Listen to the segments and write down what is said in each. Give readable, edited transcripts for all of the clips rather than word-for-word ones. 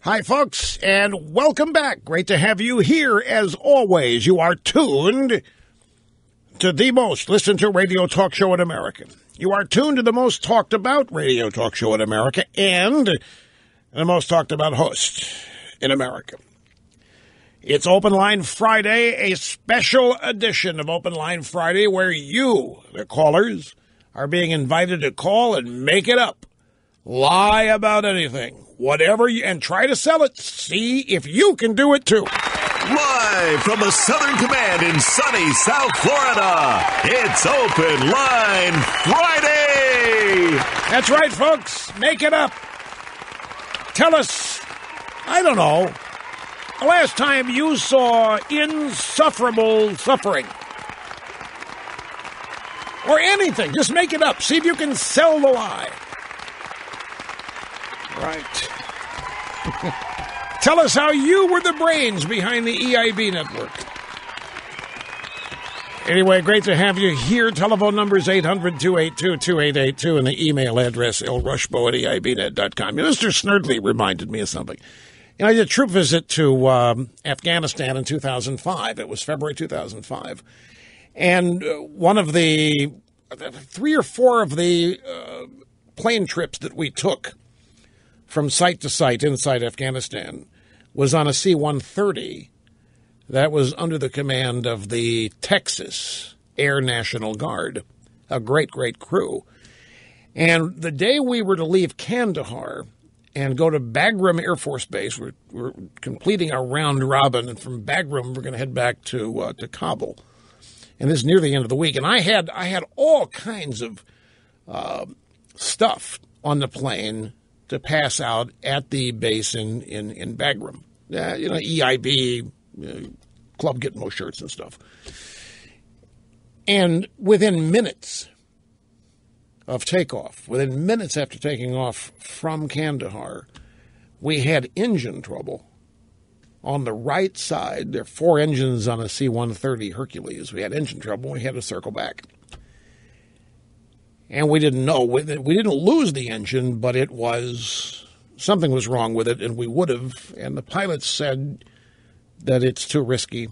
Hi, folks, and welcome back. Great to have you here. As always, you are tuned to the most listened to radio talk show in America. You are tuned to the most talked about radio talk show in America and the most talked about host in America. It's Open Line Friday, a special edition of Open Line Friday where you, the callers, are being invited to call and make it up. Lie about anything, whatever, and try to sell it. See if you can do it too. Live from the Southern Command in sunny South Florida, it's Open Line Friday. That's right, folks. Make it up. Tell us, I don't know, the last time you saw insufferable suffering. Or anything. Just make it up. See if you can sell the lie. Right. Tell us how you were the brains behind the EIB network. Anyway, great to have you here. Telephone number is 800-282-2882 and the email address lrushbo@eibnet.com. Mr. Snerdley reminded me of something. I did a troop visit to Afghanistan in 2005. It was February 2005. And one of the 3 or 4 of the plane trips that we took from site to site inside Afghanistan was on a C-130 that was under the command of the Texas Air National Guard, a great, great crew. And the day we were to leave Kandahar and go to Bagram Air Force Base, we're completing our round robin, and from Bagram we're going to head back to Kabul. And this is near the end of the week. And I had all kinds of stuff on the plane to pass out at the base in Bagram. EIB, Club Gitmo shirts and stuff. And within minutes of takeoff, within minutes after taking off from Kandahar, we had engine trouble on the right side. There are 4 engines on a C-130 Hercules. We had engine trouble. We had to circle back. And we didn't know. We didn't lose the engine, but something was wrong with it, and we would have. And the pilots said that it's too risky,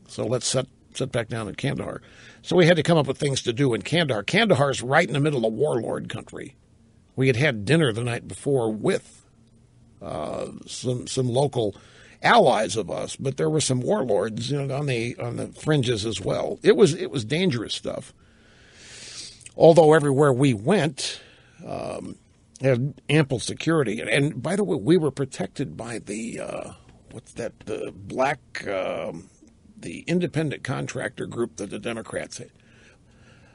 so let's set back down in Kandahar. So we had to come up with things to do in Kandahar. Kandahar's right in the middle of warlord country. We had dinner the night before with some local allies of us, but there were some warlords, on the fringes as well. It was dangerous stuff. Although everywhere we went had ample security, and by the way, we were protected by the the independent contractor group that the Democrats had.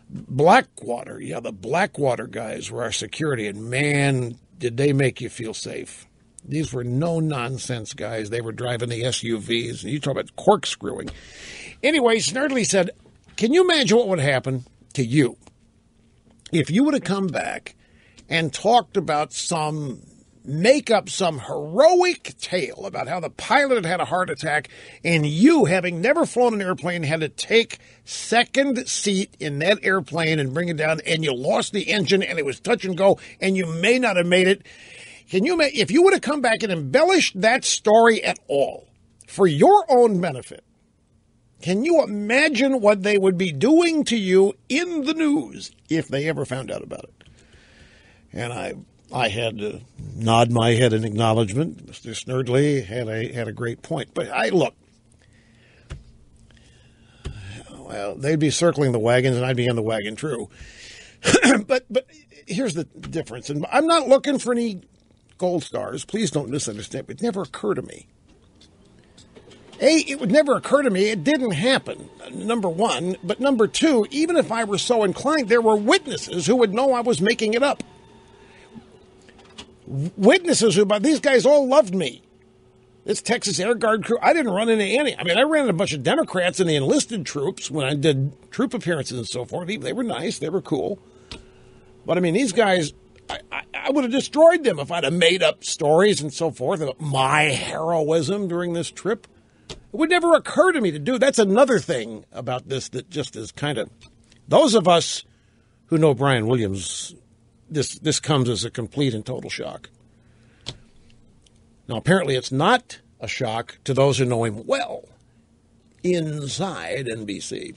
Blackwater, the Blackwater guys were our security, and man, did they make you feel safe. These were no-nonsense guys. They were driving the SUVs, and you talk about corkscrewing. Anyway, Snerdley said, can you imagine what would happen to you if you would have come back and talked about make up some heroic tale about how the pilot had a heart attack and you, having never flown an airplane, had to take second seat in that airplane and bring it down, and you lost the engine and it was touch and go and you may not have made it. If you would have come back and embellished that story at all for your own benefit, can you imagine what they would be doing to you in the news if they ever found out about it? And I had to nod my head in acknowledgement. Mr. Snerdley had a great point. But well, they'd be circling the wagons and I'd be in the wagon, true. But here's the difference. And I'm not looking for any gold stars. Please don't misunderstand. It never occurred to me. It would never occur to me. It didn't happen, number one. But number two, even if I were so inclined, there were witnesses who would know I was making it up. Witnesses but these guys all loved me. This Texas Air Guard crew, I didn't run into any. I mean, I ran into a bunch of Democrats and the enlisted troops when I did troop appearances and so forth. They were nice. They were cool. But, I mean, these guys, I would have destroyed them if I'd have made up stories and so forth about my heroism during this trip. It would never occur to me to do. That's another thing about this that just is kind of, those of us who know Brian Williams, this comes as a complete and total shock. Now, apparently it's not a shock to those who know him well inside NBC.